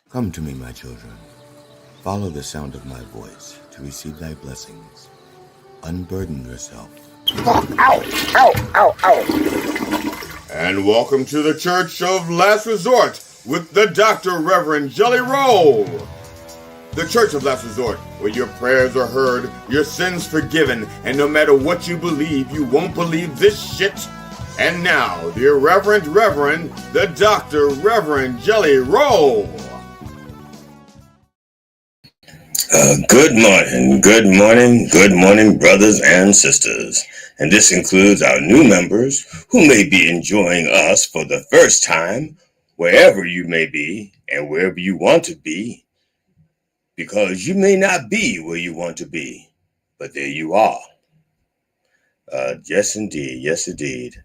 Come to me, my children. Follow the sound of my voice to receive thy blessings. Unburden yourself. Ow! Ow! Ow! Ow! And welcome to the Church of Last Resort with the Dr. Reverend Jelly Roll. The Church of Last Resort, where your prayers are heard, your sins forgiven, and no matter what you believe, you won't believe this shit. And now, the Reverend, the Dr. Reverend Jelly Roll. Good morning, brothers and sisters. And this includes our new members who may be enjoying us for the first time, wherever you may be and wherever you want to be, because you may not be where you want to be, but there you are. Yes, indeed.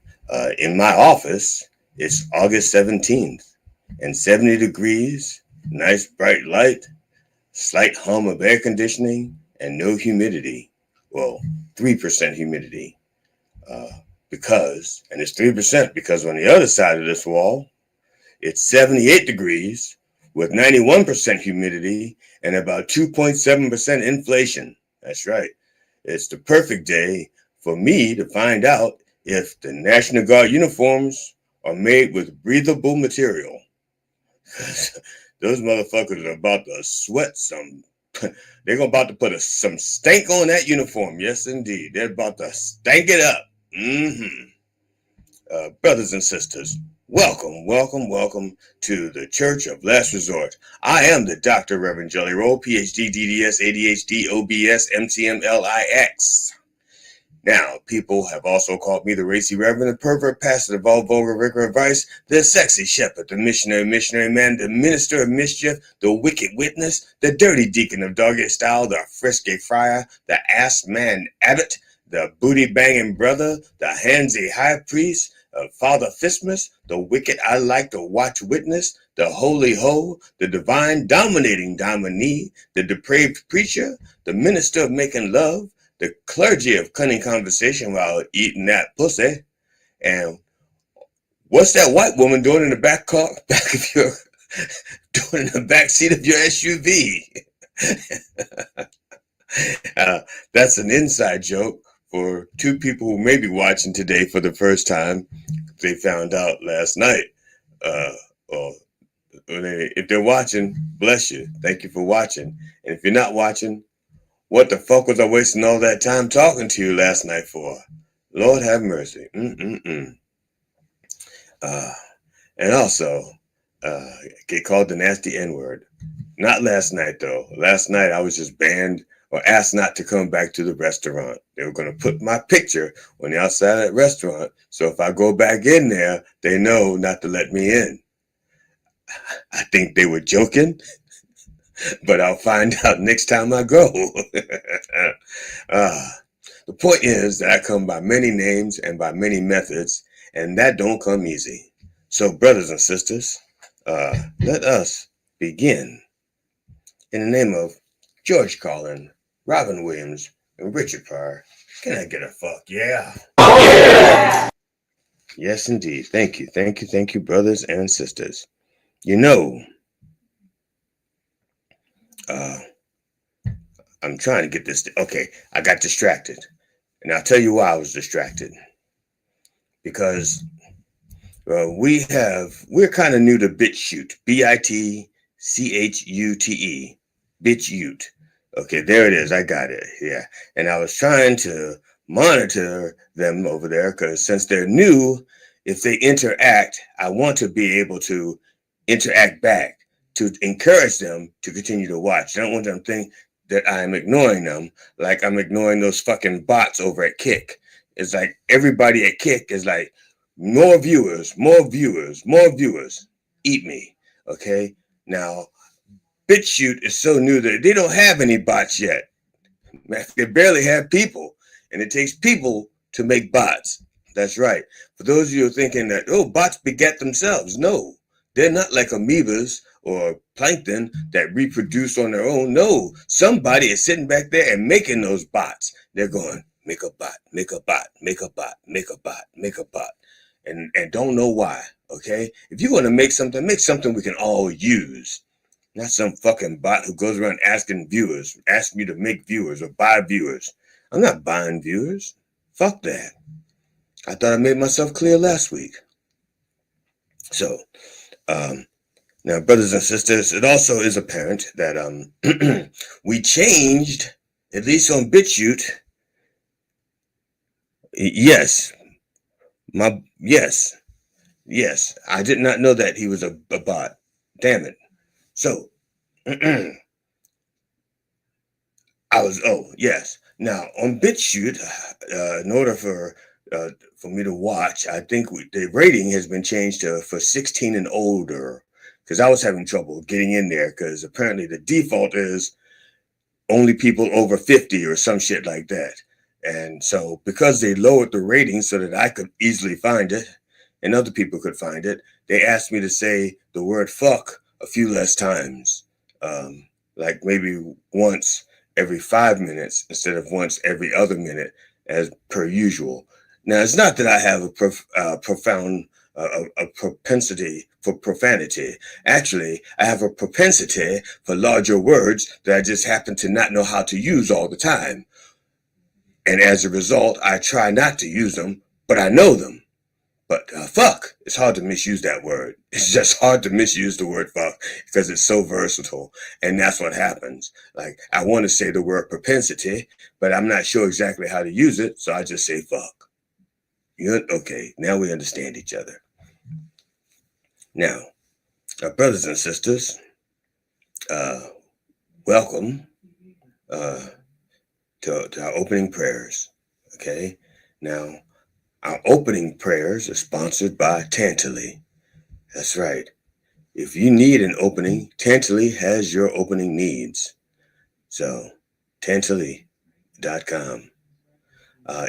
In my office, it's August 17th and 70 degrees, nice bright light, slight hum of air conditioning, and no humidity. Well, 3% humidity. And it's 3% because on the other side of this wall, it's 78 degrees with 91% humidity and about 2.7% inflation. That's right. It's the perfect day for me to find out if the National Guard uniforms are made with breathable material. Those motherfuckers are about to sweat some. They're about to put some stank on that uniform. Yes, indeed. They're about to stank it up. Brothers and sisters, welcome to the Church of Last Resort. I am the Dr. Reverend Jelly Roll, PhD, DDS, ADHD, OBS, MTM, LIX. Now, people have also called me the racy reverend, the pervert pastor of all vulgar rigor advice, the sexy shepherd, the missionary man, the minister of mischief, the wicked witness, the dirty deacon of doggy style, the frisky friar, the ass man abbot, the booty banging brother, the handsy high priest, Father Fistmas, the wicked I like to watch witness, the holy hoe, the divine dominating dominee, the depraved preacher, the minister of making love, the clergy of cunning conversation while eating that pussy. And what's that white woman doing in the back seat of your SUV? That's an inside joke for two people who may be watching today for the first time. They found out last night. If they're watching, bless you. Thank you for watching. And if you're not watching, what the fuck was I wasting all that time talking to you last night for? Lord have mercy. And also, get called the nasty N-word. Not last night, though. Last night, I was just banned or asked not to come back to the restaurant. They were going to put my picture on the outside of that restaurant. So if I go back in there, they know not to let me in. I think they were joking. But I'll find out next time I go. The point is that I come by many names and by many methods, and that don't come easy. So, brothers and sisters, let us begin. In the name of George Carlin, Robin Williams, and Richard Pryor, can I get a fuck yeah? Yes, indeed. Thank you, brothers and sisters. You know, I'm trying to get this. Okay, I got distracted. And I'll tell you why I was distracted. Because we're kind of new to BitChute. BITCHUTE. BitChute. Okay, there it is. I got it. Yeah. And I was trying to monitor them over there because since they're new, if they interact, I want to be able to interact back, to encourage them to continue to watch. I don't want them to think that I'm ignoring them like I'm ignoring those fucking bots over at Kick. It's like everybody at Kick is like, more viewers. Eat me. Okay? Now, BitChute is so new that they don't have any bots yet. They barely have people. And it takes people to make bots. That's right. For those of you who are thinking that, bots beget themselves. No. They're not like amoebas or plankton that reproduce on their own. No, somebody is sitting back there and making those bots. They're going, make a bot, make a bot, make a bot, make a bot, make a bot. And don't know why, okay? If you're going to make something we can all use. Not some fucking bot who goes around asking you to make viewers or buy viewers. I'm not buying viewers. Fuck that. I thought I made myself clear last week. So, now, brothers and sisters, it also is apparent that we changed, at least on BitChute. Yes, yes. I did not know that he was a bot. Damn it. So, yes. Now, on BitChute, in order for me to watch, I think the rating has been changed for 16 and older, because I was having trouble getting in there, because apparently the default is only people over 50 or some shit like that. And so because they lowered the rating so that I could easily find it and other people could find it, they asked me to say the word fuck a few less times, like maybe once every 5 minutes instead of once every other minute as per usual. Now, it's not that I have a profound propensity for profanity. Actually, I have a propensity for larger words that I just happen to not know how to use all the time. And as a result, I try not to use them, but I know them. But fuck, it's hard to misuse that word. It's just hard to misuse the word fuck because it's so versatile. And that's what happens. Like, I want to say the word propensity, but I'm not sure exactly how to use it. So I just say fuck. Okay, now we understand each other. Now, our brothers and sisters, welcome to our opening prayers. Okay, now, our opening prayers are sponsored by Tantally. That's right. If you need an opening, Tantally has your opening needs. So, Tantally.com.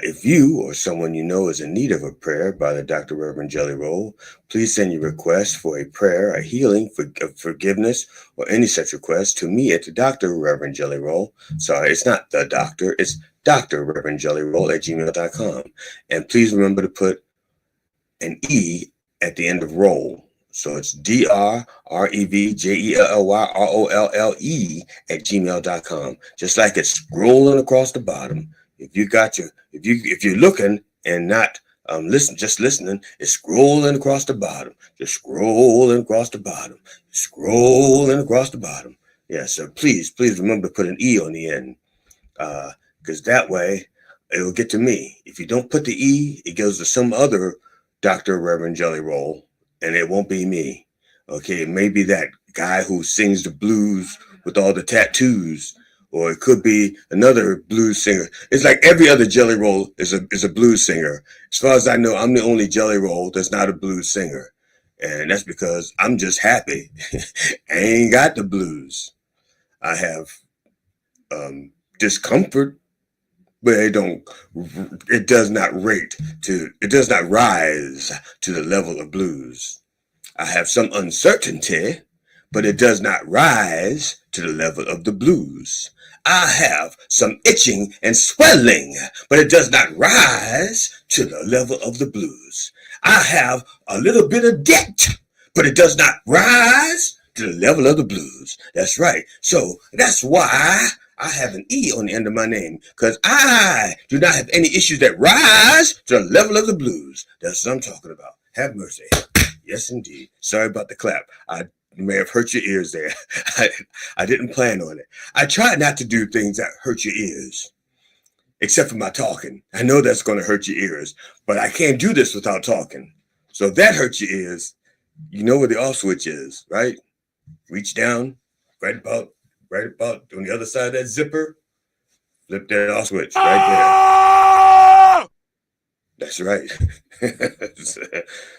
If you or someone you know is in need of a prayer by the Dr. Reverend Jelly Roll, please send your request for a prayer, a healing, forgiveness, or any such request to me at the Dr. Reverend Jelly Roll. Sorry, it's not the doctor, it's Dr. Reverend Jelly Roll at gmail.com. And please remember to put an E at the end of roll. So it's DRREVJELLYROLLE at gmail.com. Just like it's scrolling across the bottom. If you're looking and not just listening, it's scrolling across the bottom. Just scrolling across the bottom. Scrolling across the bottom. Yeah, so please remember to put an E on the end. Because that way it'll get to me. If you don't put the E, it goes to some other Dr. Reverend Jelly Roll, and it won't be me. Okay, it may be that guy who sings the blues with all the tattoos, or it could be another blues singer. It's like every other Jelly Roll is a blues singer. As far as I know, I'm the only Jelly Roll that's not a blues singer. And that's because I'm just happy. I ain't got the blues. I have discomfort, but it does not rise to the level of blues. I have some uncertainty, but it does not rise to the level of the blues. I have some itching and swelling, but it does not rise to the level of the blues. I have a little bit of debt, but it does not rise to the level of the blues. That's right. So that's why I have an E on the end of my name, because I do not have any issues that rise to the level of the blues. That's what I'm talking about. Have mercy. Yes, indeed. Sorry about the clap. I may have hurt your ears there. I didn't plan on it. I try not to do things that hurt your ears, except for my talking. I know that's going to hurt your ears, but I can't do this without talking. So if that hurts your ears, you know where the off switch is, right? Reach down, right about on the other side of that zipper, flip that off switch right there. That's right.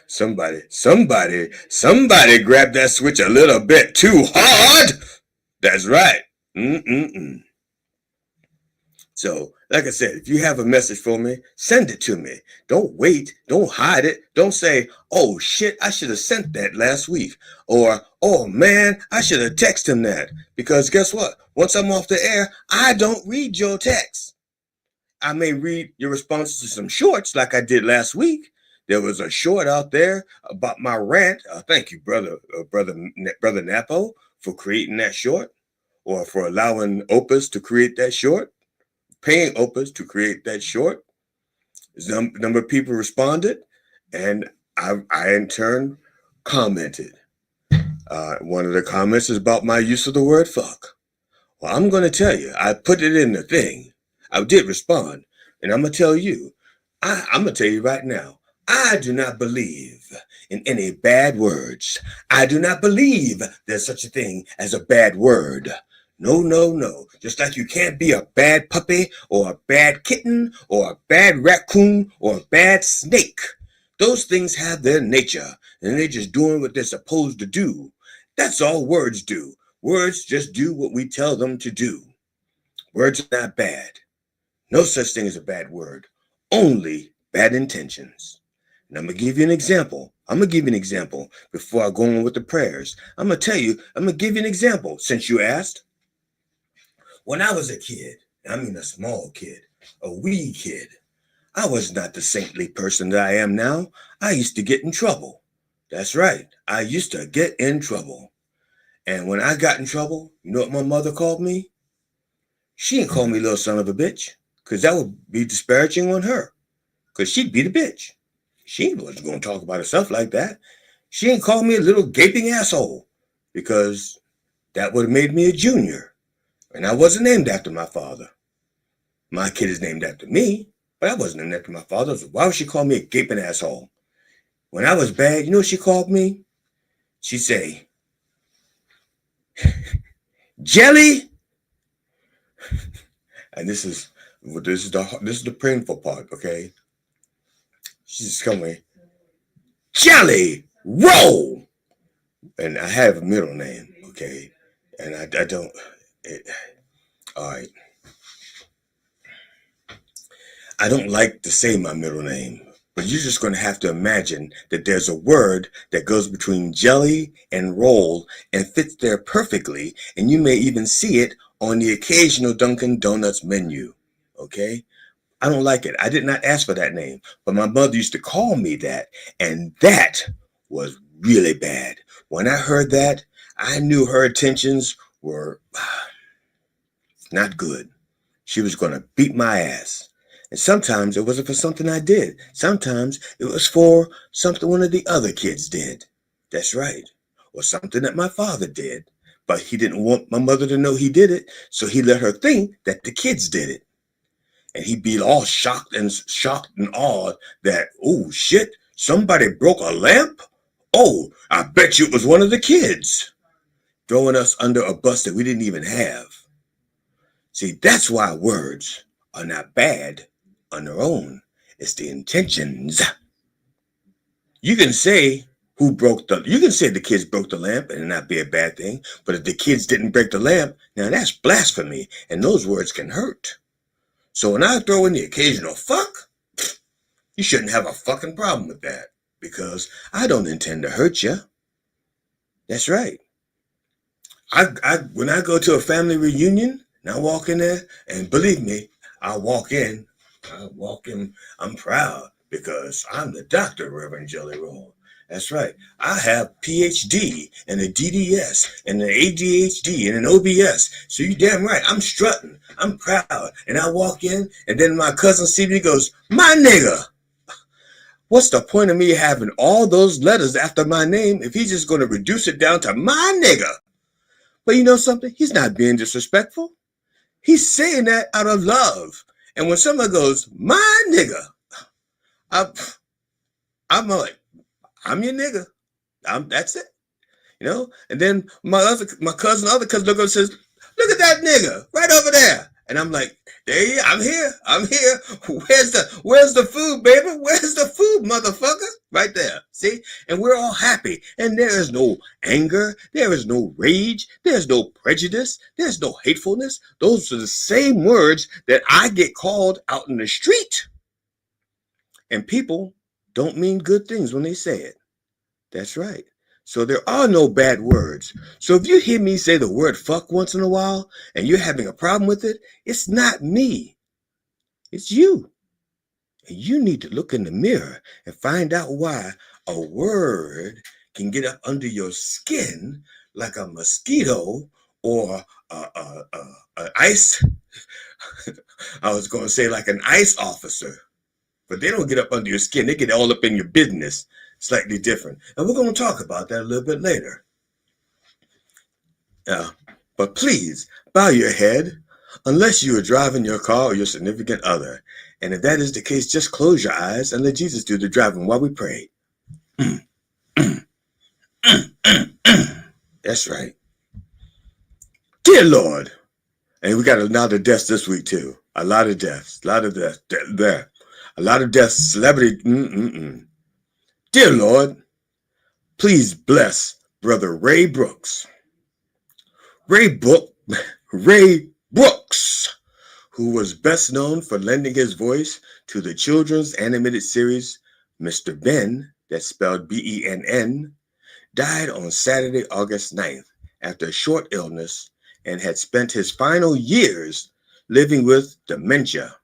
Somebody grabbed that switch a little bit too hard. That's right. So, like I said, if you have a message for me, send it to me. Don't wait. Don't hide it. Don't say, oh shit, I should have sent that last week. Or, oh man, I should have texted him that. Because guess what? Once I'm off the air, I don't read your texts. I may read your responses to some shorts like I did last week. There was a short out there about my rant. Thank you, brother Napo, for creating that short, or for allowing Opus to create that short, paying Opus to create that short. Number of people responded, and I in turn commented. One of the comments is about my use of the word fuck. Well, I'm going to tell you, I put it in the thing. I did respond, and I'm going to tell you, I'm going to tell you right now, I do not believe in any bad words. I do not believe there's such a thing as a bad word. No, no, no. Just like you can't be a bad puppy or a bad kitten or a bad raccoon or a bad snake. Those things have their nature, and they're just doing what they're supposed to do. That's all words do. Words just do what we tell them to do. Words are not bad. No such thing as a bad word. Only bad intentions. And I'm going to give you an example. Before I go on with the prayers. I'm going to give you an example since you asked. When I was a kid, I mean a small kid, a wee kid, I was not the saintly person that I am now. I used to get in trouble. That's right. I used to get in trouble. And when I got in trouble, you know what my mother called me? She didn't call me little son of a bitch, because that would be disparaging on her, because she'd be the bitch. She wasn't going to talk about herself like that. She didn't call me a little gaping asshole, because that would have made me a junior. And I wasn't named after my father. My kid is named after me, but I wasn't named after my father. So why would she call me a gaping asshole? When I was bad, you know what she called me? She'd say, Jelly. And this is the painful part, okay? She's coming, Jelly Roll. And I have a middle name, okay? And I don't. All right. I don't like to say my middle name, but you're just going to have to imagine that there's a word that goes between jelly and roll and fits there perfectly, and you may even see it on the occasional Dunkin' Donuts menu, okay? I don't like it. I did not ask for that name, but my mother used to call me that, and that was really bad. When I heard that, I knew her intentions were not good. She was going to beat my ass. And sometimes it wasn't for something I did. Sometimes it was for something one of the other kids did. That's right. Or something that my father did. But he didn't want my mother to know he did it, so he let her think that the kids did it. And he'd be all shocked and awed that, oh shit, somebody broke a lamp? Oh, I bet you it was one of the kids. Throwing us under a bus that we didn't even have. See, that's why words are not bad on their own. It's the intentions. You can say the kids broke the lamp and not be a bad thing, but if the kids didn't break the lamp, now that's blasphemy, and those words can hurt. So when I throw in the occasional fuck, you shouldn't have a fucking problem with that, because I don't intend to hurt you. That's right. When I go to a family reunion, and I walk in there, and believe me, I walk in, I'm proud, because I'm the Dr. Reverend Jelly Roll. That's right. I have PhD and a DDS and an ADHD and an OBS. So you damn right, I'm strutting. I'm proud. And I walk in, and then my cousin sees me, goes, my nigga. What's the point of me having all those letters after my name if he's just going to reduce it down to my nigga? But you know something? He's not being disrespectful. He's saying that out of love. And when someone goes, my nigga, I'm like, I'm your nigga. That's it. And then my other cousin look up and says, look at that nigga right over there. And I'm like, hey, I'm here. Where's the food, baby? Where's the food, motherfucker? Right there. See? And we're all happy. And there is no anger. There is no rage. There's no prejudice. There's no hatefulness. Those are the same words that I get called out in the street. And people don't mean good things when they say it. That's right. So there are no bad words. So if you hear me say the word fuck once in a while and you're having a problem with it, it's not me. It's you. And you need to look in the mirror and find out why a word can get up under your skin like a mosquito or an ice. I was going to say like an ICE officer, but they don't get up under your skin. They get all up in your business. Slightly different. And we're going to talk about that a little bit later. But please bow your head unless you are driving your car or your significant other. And if that is the case, just close your eyes and let Jesus do the driving while we pray. That's right. Dear Lord. And we got a lot of deaths this week too. A lot of deaths. A lot of deaths. A lot of deaths. Celebrity. Dear Lord, please bless Brother Ray Brooks. Ray Brooks, who was best known for lending his voice to the children's animated series Mr. Ben, that's spelled B-E-N-N, died on Saturday, August 9th after a short illness and had spent his final years living with dementia,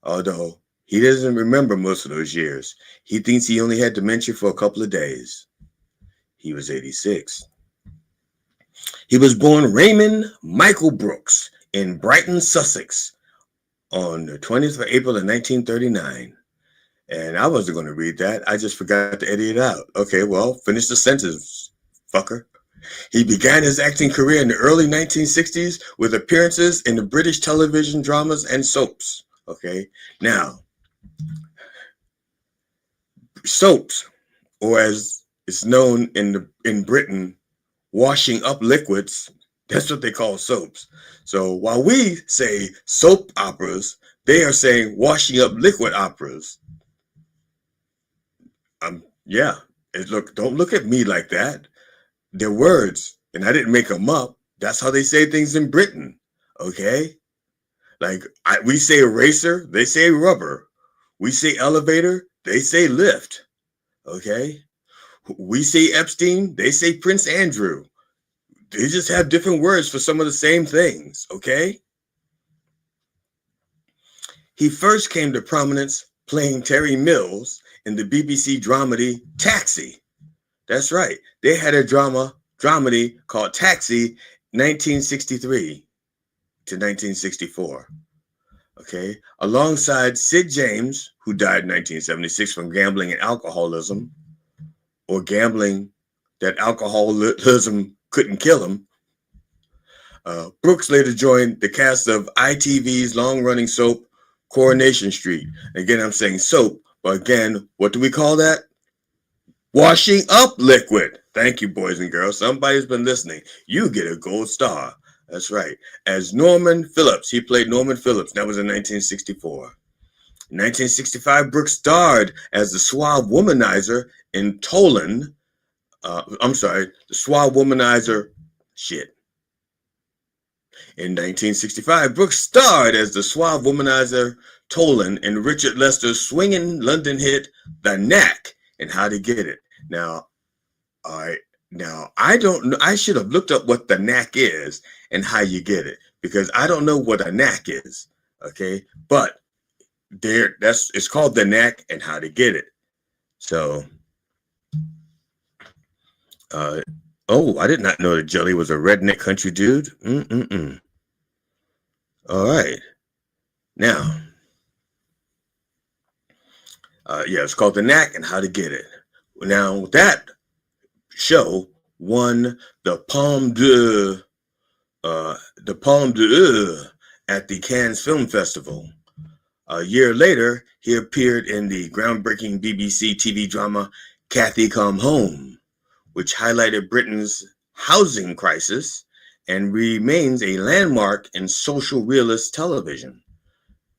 although he doesn't remember most of those years. He thinks he only had dementia for a couple of days. He was 86. He was born Raymond Michael Brooks in Brighton, Sussex on the 20th of April of 1939. And I wasn't going to read that. I just forgot to edit it out. Okay, well, finish the sentence, fucker. He began his acting career in the early 1960s with appearances in the British television dramas and soaps. Okay, now, soaps, or as it's known in Britain, washing up liquids, that's what they call soaps. So while we say soap operas, they are saying washing up liquid operas. Don't look at me like that. They're words, and I didn't make them up. That's how they say things in Britain, okay? Like we say eraser, they say rubber. We say elevator, they say lift, okay? We say Epstein, they say Prince Andrew. They just have different words for some of the same things, okay? He first came to prominence playing Terry Mills in the BBC dramedy Taxi. That's right. They had a dramedy called Taxi, 1963 to 1964. Okay, alongside Sid James, who died in 1976 from gambling and alcoholism, or gambling that alcoholism couldn't kill him. Brooks later joined the cast of ITV's long-running soap, Coronation Street. Again, I'm saying soap, but again, what do we call that? Washing up liquid. Thank you, boys and girls. Somebody's been listening. You get a gold star. That's right. As Norman Phillips. He played Norman Phillips. That was in 1964. In 1965, Brooks starred as the suave womanizer in Tolan. The suave womanizer. In 1965, Brooks starred as the suave womanizer Tolan in Richard Lester's swinging London hit, The Knack and How to Get It. Now, all right. Now, I don't know. I should have looked up what the knack is and how you get it, because I don't know what a knack is. Okay, but it's called The Knack and How to Get It. So, I did not know that Jelly was a redneck country dude. All right, now, it's called The Knack and How to Get It. Now that show won the Palme d'Or at the Cannes Film Festival. A year later, he appeared in the groundbreaking BBC TV drama Cathy Come Home, which highlighted Britain's housing crisis and remains a landmark in social realist television.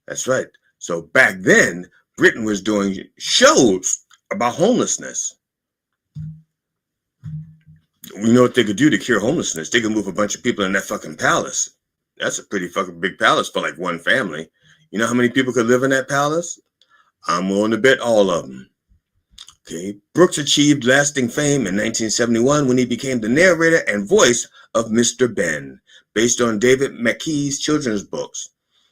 That's right. So back then, Britain was doing shows about homelessness. You know what they could do to cure homelessness? They could move a bunch of people in that fucking palace. That's a pretty fucking big palace for like one family. You know how many people could live in that palace? I'm willing to bet all of them. Okay. Brooks achieved lasting fame in 1971 when he became the narrator and voice of Mr. Ben, based on David McKee's children's books.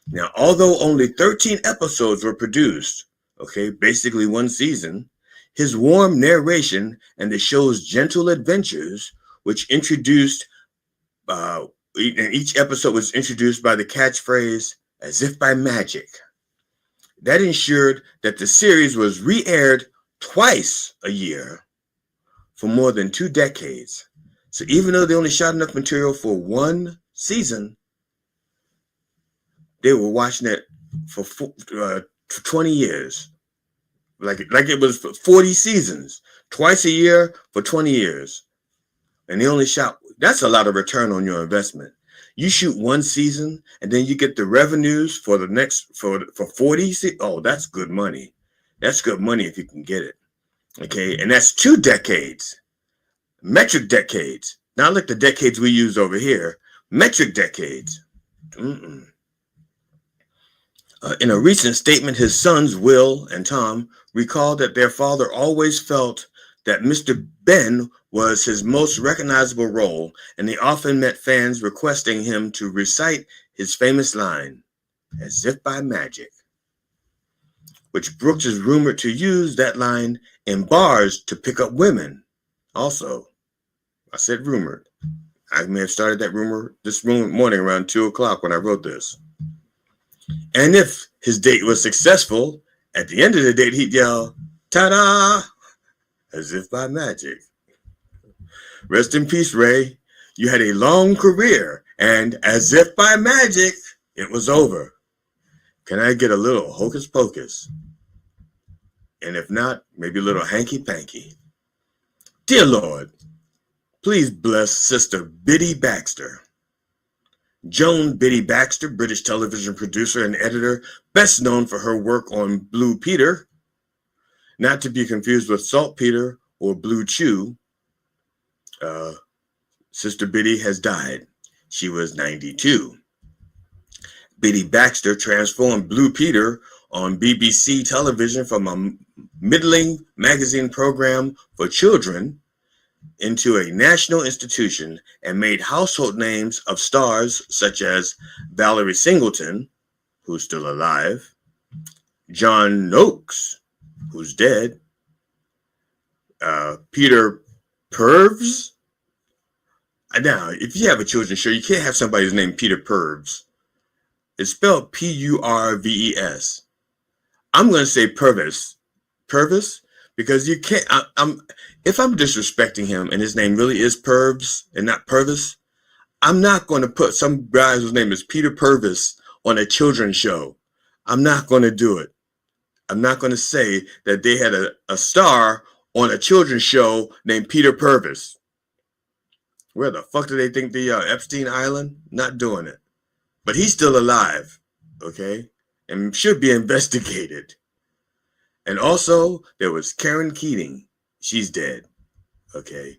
Now, although only 13 episodes were produced, okay, basically one season, his warm narration and the show's gentle adventures, which introduced, and each episode was introduced by the catchphrase, "as if by magic." That ensured that the series was re-aired twice a year for more than 2 decades. So even though they only shot enough material for one season, they were watching it for 20 years. Like it was 40 seasons, twice a year for 20 years. And they only shot, that's a lot of return on your investment. You shoot one season and then you get the revenues for the next, for 40. Oh, that's good money. That's good money if you can get it. Okay. And that's 2 decades, metric decades, not like the decades we use over here, metric decades. In a recent statement, his sons, Will and Tom, recalled that their father always felt that Mr. Ben was his most recognizable role, and they often met fans requesting him to recite his famous line, "as if by magic," which Brooks is rumored to use that line in bars to pick up women. Also, I said rumored. I may have started that rumor this morning around 2 o'clock when I wrote this. And if his date was successful, at the end of the date, he'd yell, "Ta-da!" as if by magic. Rest in peace, Ray. You had a long career, and as if by magic, it was over. Can I get a little hocus pocus? And if not, maybe a little hanky panky. Dear Lord, please bless Sister Biddy Baxter. Joan Biddy Baxter, British television producer and editor, best known for her work on Blue Peter, not to be confused with Saltpeter or Blue Chew. Sister Biddy has died. She was 92. Biddy Baxter transformed Blue Peter on BBC television from a middling magazine program for children into a national institution and made household names of stars such as Valerie Singleton, who's still alive, John Noakes, who's dead, Peter Purves. Now, if you have a children's show, you can't have somebody's name Peter Purves. It's spelled Purves. I'm going to say Purvis. Purvis? Because you can't, if I'm disrespecting him and his name really is Purves and not Purvis, I'm not going to put some guy whose name is Peter Purvis on a children's show. I'm not going to do it. I'm not going to say that they had a star on a children's show named Peter Purvis. Where the fuck do they think the Epstein Island? Not doing it. But he's still alive, okay? And should be investigated. And also, there was Karen Keating. She's dead, okay?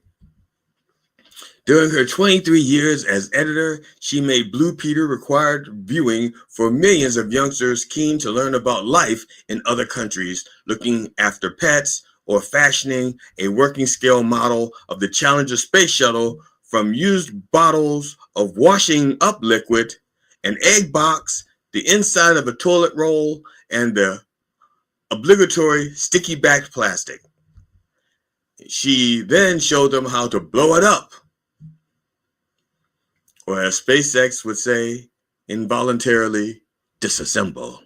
During her 23 years as editor, she made Blue Peter required viewing for millions of youngsters keen to learn about life in other countries, looking after pets, or fashioning a working scale model of the Challenger space shuttle from used bottles of washing up liquid, an egg box, the inside of a toilet roll, and the obligatory sticky-backed plastic. She then showed them how to blow it up, or as SpaceX would say, involuntarily disassemble.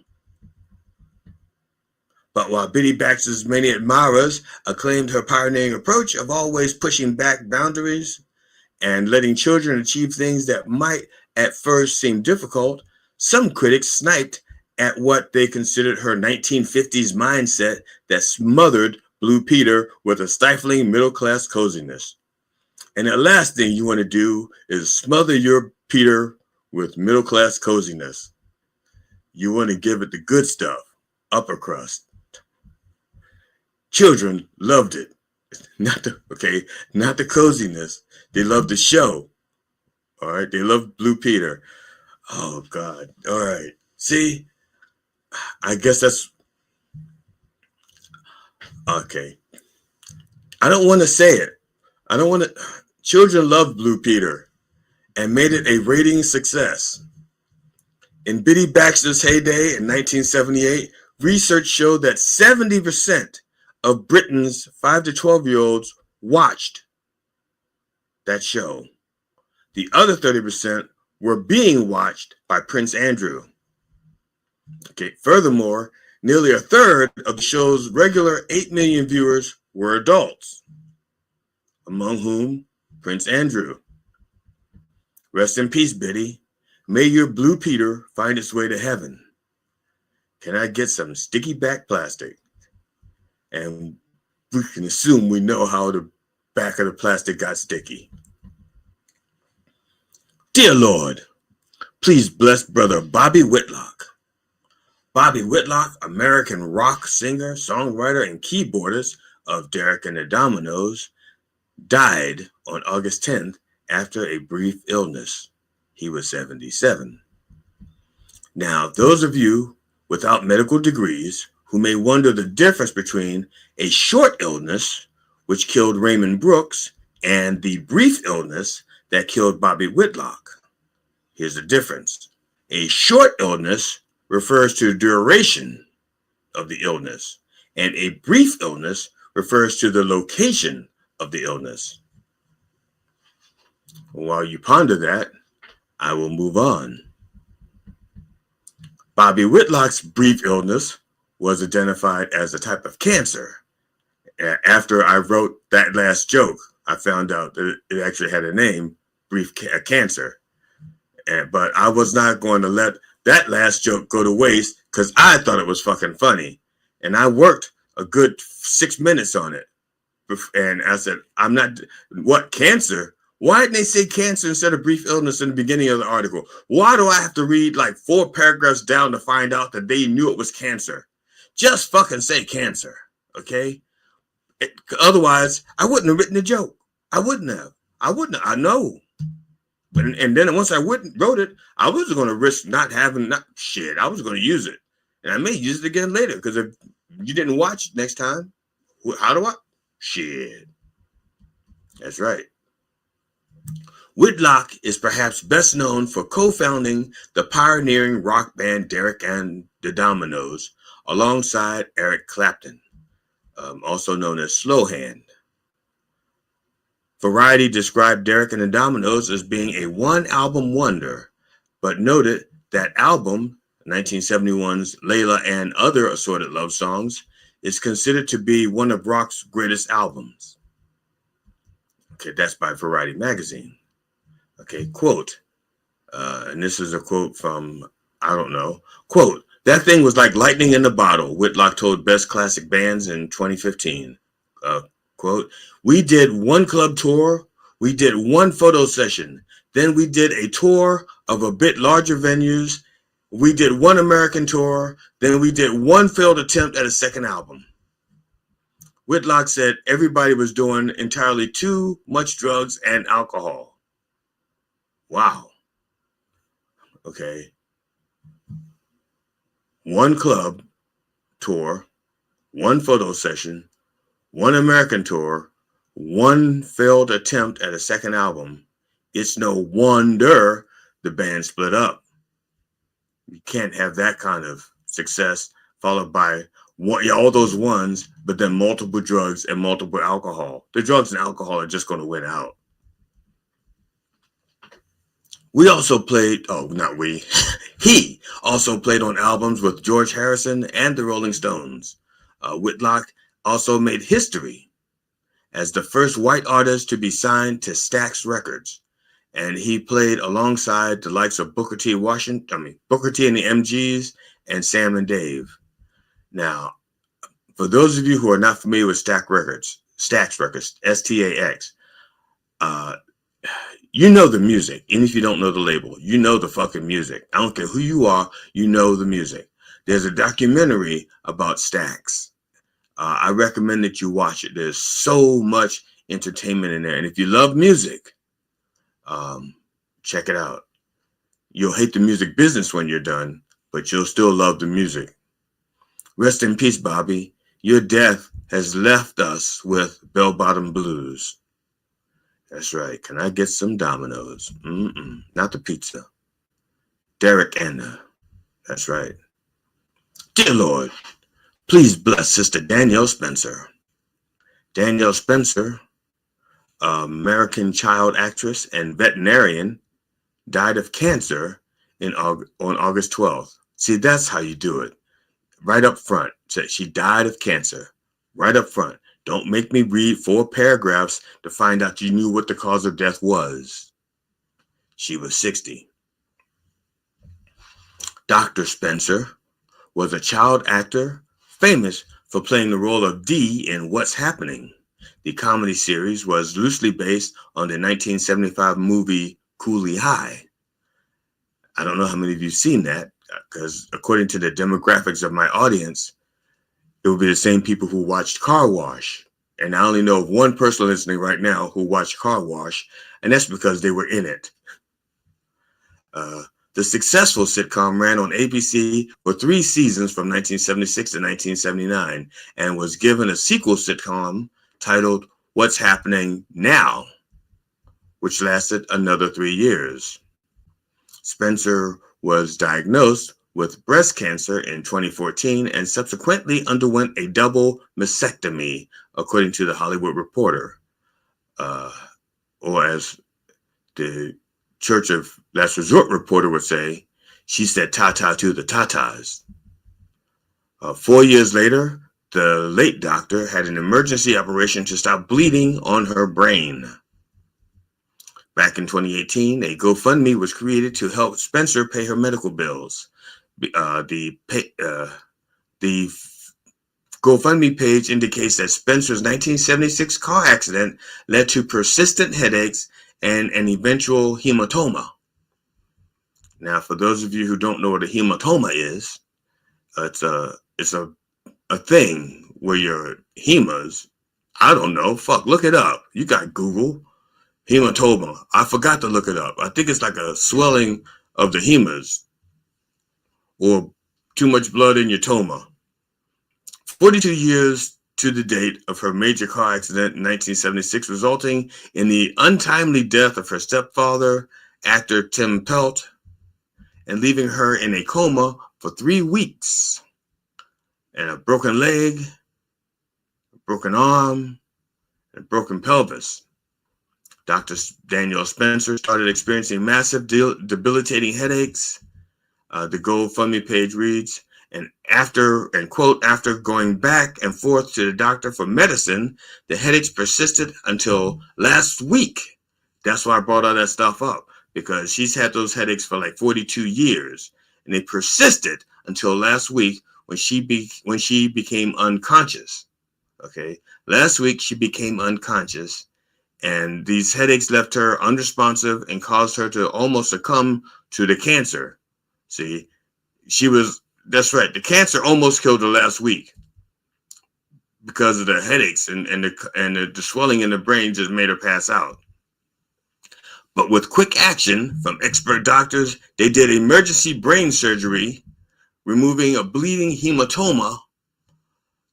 But while Biddy Baxter's many admirers acclaimed her pioneering approach of always pushing back boundaries and letting children achieve things that might at first seem difficult, some critics sniped at what they considered her 1950s mindset that smothered Blue Peter with a stifling middle-class coziness. And the last thing you want to do is smother your Peter with middle-class coziness. You want to give it the good stuff, upper crust. Children loved it. Not the coziness. They loved the show. All right. They loved Blue Peter. Oh God. All right. See, I guess that's okay. I don't want to say it. I don't want to. Children loved Blue Peter and made it a rating success. In Biddy Baxter's heyday in 1978, research showed that 70% of Britain's 5 to 12-year-olds watched that show. The other 30% were being watched by Prince Andrew. Okay. Furthermore, nearly a third of the show's regular 8 million viewers were adults, among whom Prince Andrew. Rest in peace, Biddy. May your Blue Peter find its way to heaven. Can I get some sticky back plastic? And we can assume we know how the back of the plastic got sticky. Dear Lord, please bless Brother Bobby Whitlock. Bobby Whitlock, American rock singer, songwriter, and keyboardist of Derek and the Dominoes, died on August 10th after a brief illness. He was 77. Now, those of you without medical degrees who may wonder the difference between a short illness, which killed Raymond Brooks, and the brief illness that killed Bobby Whitlock. Here's the difference. A short illness refers to the duration of the illness, and a brief illness refers to the location of the illness. While you ponder that, I will move on. Bobby Whitlock's brief illness was identified as a type of cancer. After I wrote that last joke, I found out that it actually had a name, brief cancer. But I was not going to let that last joke go to waste because I thought it was fucking funny. And I worked a good 6 minutes on it. And I said, I'm not, what, cancer? Why didn't they say cancer instead of brief illness in the beginning of the article? Why do I have to read like 4 paragraphs down to find out that they knew it was cancer? Just fucking say cancer, okay? Otherwise, I wouldn't have written the joke. I wouldn't have. I know. And then once I wrote it, I wasn't going to risk not having, shit. I was going to use it. And I may use it again later because if you didn't watch it next time, how do I? Shit. That's right. Whitlock is perhaps best known for co-founding the pioneering rock band Derek and the Dominoes alongside Eric Clapton, also known as Slowhand. Variety described Derek and the Dominoes as being a one-album wonder, but noted that album, 1971's Layla and Other Assorted Love Songs, is considered to be one of rock's greatest albums. Okay, that's by Variety magazine. Okay, quote, and this is a quote from, I don't know, quote, that thing was like lightning in the bottle, Whitlock told Best Classic Bands in 2015. Quote, we did one club tour, we did one photo session, then we did a tour of a bit larger venues, we did one American tour, then we did one failed attempt at a second album. Whitlock said everybody was doing entirely too much drugs and alcohol. Wow. Okay. One club tour, one photo session, one American tour, one failed attempt at a second album. It's no wonder the band split up. You can't have that kind of success followed by all those ones, but then multiple drugs and multiple alcohol. The drugs and alcohol are just going to win out. We also played, he also played on albums with George Harrison and the Rolling Stones. Whitlock also made history as the first white artist to be signed to Stax Records. And he played alongside the likes of Booker T and the MGs and Sam and Dave. Now, for those of you who are not familiar with Stax Records, Stax, You know the music, and if you don't know the label, you know the fucking music. I don't care who you are, you know the music. There's a documentary about Stax. I recommend that you watch it. There's so much entertainment in there, and if you love music, check it out. You'll hate the music business when you're done, but you'll still love the music. Rest in peace, Bobby. Your death has left us with bell-bottom blues. That's right. Can I get some Domino's? Not the pizza. Derek Anna. That's right. Dear Lord, please bless Sister Danielle Spencer. Danielle Spencer, American child actress and veterinarian, died of cancer on August 12th. See, that's how you do it. Right up front. She died of cancer. Right up front. Don't make me read 4 paragraphs to find out you knew what the cause of death was. She was 60. Dr. Spencer was a child actor famous for playing the role of Dee in What's Happening. The comedy series was loosely based on the 1975 movie Cooley High. I don't know how many of you have seen that, because according to the demographics of my audience, it would be the same people who watched Car Wash. And I only know of one person listening right now who watched Car Wash, and that's because they were in it. The successful sitcom ran on ABC for 3 seasons from 1976 to 1979 and was given a sequel sitcom titled What's Happening Now, which lasted another 3 years. Spencer was diagnosed with breast cancer in 2014 and subsequently underwent a double mastectomy, according to the Hollywood Reporter, or as the Church of Last Resort reporter would say, she said ta-ta to the tatas. 4 years later, the late doctor had an emergency operation to stop bleeding on her brain. Back in 2018, a GoFundMe was created to help Spencer pay her medical bills. The GoFundMe page indicates that Spencer's 1976 car accident led to persistent headaches and an eventual hematoma. Now, for those of you who don't know what a hematoma is, it's a thing where your hemas, I don't know, look it up. You got Google. Hematoma. I forgot to look it up. I think it's like a swelling of the hemas or too much blood in your toma. 42 years to the date of her major car accident in 1976, resulting in the untimely death of her stepfather, actor Tim Pelt, and leaving her in a coma for 3 weeks, and a broken leg, a broken arm, and broken pelvis. Dr. Danielle Spencer started experiencing massive debilitating headaches. The GoFundMe page reads, quote, after going back and forth to the doctor for medicine, the headaches persisted until last week. That's why I brought all that stuff up, because she's had those headaches for like 42 years, and they persisted until last week when she became unconscious. Okay, last week she became unconscious, and these headaches left her unresponsive and caused her to almost succumb to the cancer. See, that's right, the cancer almost killed her last week because of the headaches and the swelling in the brain just made her pass out. But with quick action from expert doctors, they did emergency brain surgery, removing a bleeding hematoma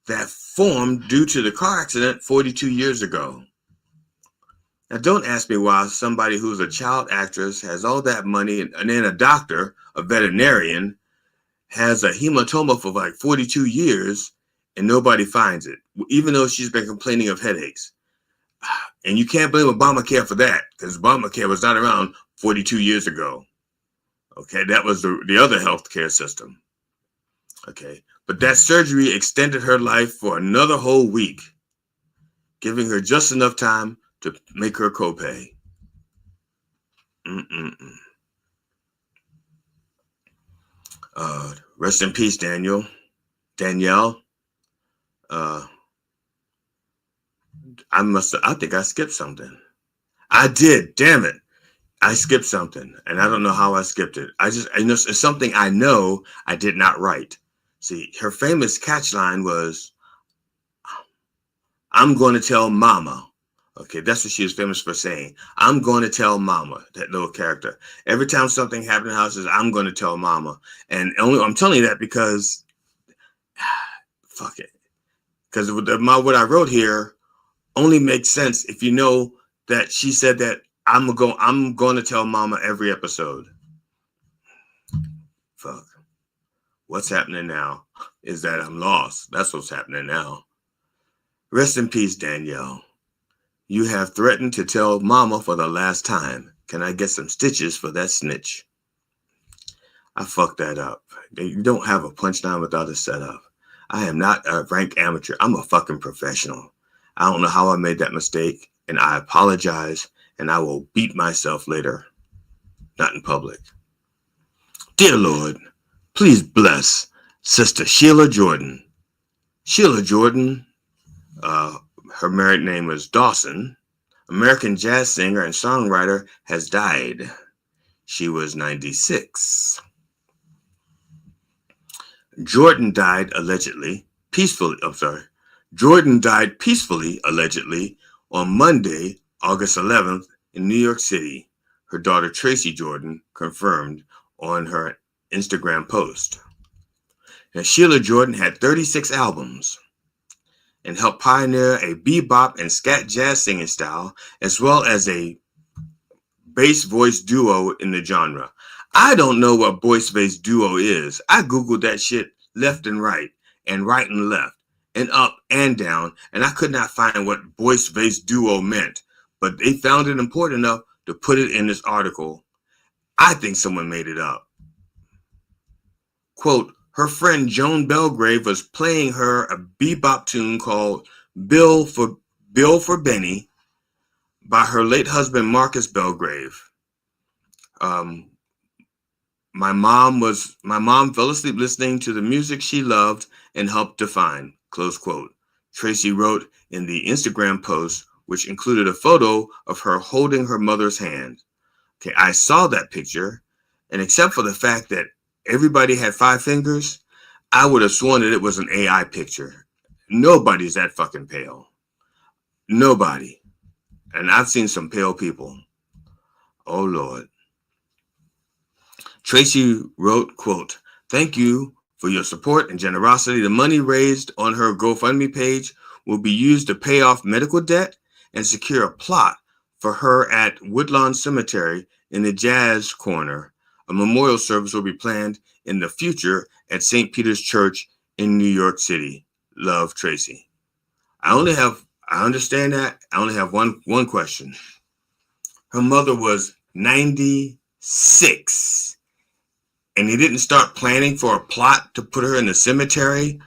that formed due to the car accident 42 years ago. Now, don't ask me why somebody who's a child actress has all that money and then a doctor, a veterinarian, has a hematoma for like 42 years and nobody finds it, even though she's been complaining of headaches. And you can't blame Obamacare for that, because Obamacare was not around 42 years ago. Okay, that was the other healthcare system. Okay, but that surgery extended her life for another whole week, giving her just enough time to make her copay. Rest in peace, Danielle. I think I skipped something. I did. Damn it. I skipped something, and I don't know how I skipped it. I know it's something I know I did not write. See, her famous catchline was, "I'm going to tell Mama." Okay, that's what she was famous for saying. "I'm going to tell Mama," that little character. Every time something happened in the house, says, "I'm going to tell Mama." And I'm telling you that because, fuck it. Because what I wrote here only makes sense if you know that she said that I'm going to tell Mama every episode. Fuck. What's happening now is that I'm lost. That's what's happening now. Rest in peace, Danielle. You have threatened to tell Mama for the last time. Can I get some stitches for that snitch? I fucked that up. You don't have a punchline without a setup. I am not a rank amateur. I'm a fucking professional. I don't know how I made that mistake, and I apologize, and I will beat myself later. Not in public. Dear Lord, please bless Sister Sheila Jordan. Sheila Jordan, her married name is Dawson, American jazz singer and songwriter, has died. She was 96. Jordan died peacefully, allegedly, on Monday, August 11th, in New York City. Her daughter, Tracy Jordan, confirmed on her Instagram post. Now, Sheila Jordan had 36 albums and helped pioneer a bebop and scat jazz singing style, as well as a bass voice duo in the genre. I don't know what voice bass duo is. I Googled that shit left and right and left and up and down, and I could not find what voice bass duo meant, but they found it important enough to put it in this article. I think someone made it up. Quote, her friend Joan Belgrave was playing her a bebop tune called Bill for Benny by her late husband Marcus Belgrave. My mom fell asleep listening to the music she loved and helped define, close quote. Tracy wrote in the Instagram post, which included a photo of her holding her mother's hand. Okay, I saw that picture, and except for the fact that everybody had 5 fingers, I would have sworn that it was an AI picture. Nobody's that fucking pale. Nobody. And I've seen some pale people. Oh, Lord. Tracy wrote, quote, thank you for your support and generosity. The money raised on her GoFundMe page will be used to pay off medical debt and secure a plot for her at Woodlawn Cemetery in the Jazz Corner. A memorial service will be planned in the future at St. Peter's Church in New York City. Love, Tracy. I understand that. I only have one question. Her mother was 96, and they didn't start planning for a plot to put her in the cemetery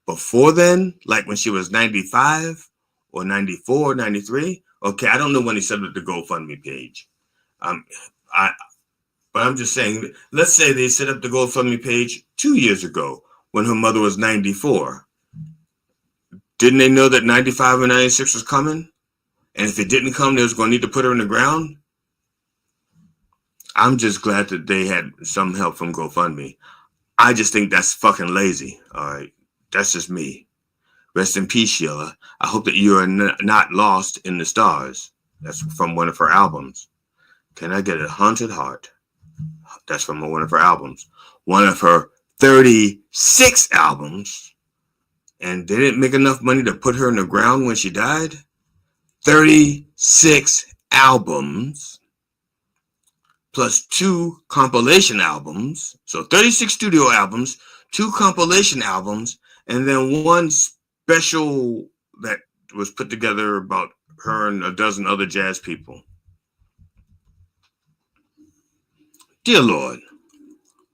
before then, like when she was 95 or 94, 93. Okay, I don't know when he set up the GoFundMe page. But I'm just saying, let's say they set up the GoFundMe page 2 years ago when her mother was 94. Didn't they know that 95 or 96 was coming? And if it didn't come, they was going to need to put her in the ground? I'm just glad that they had some help from GoFundMe. I just think that's fucking lazy. All right. That's just me. Rest in peace, Sheila. I hope that you are not lost in the stars. That's from one of her albums. Can I Get a Haunted Heart? That's from one of her albums. One of her 36 albums. And they didn't make enough money to put her in the ground when she died. 36 albums. Plus 2 compilation albums. So 36 studio albums, 2 compilation albums, and then 1 special that was put together about her and a dozen other jazz people. Dear Lord,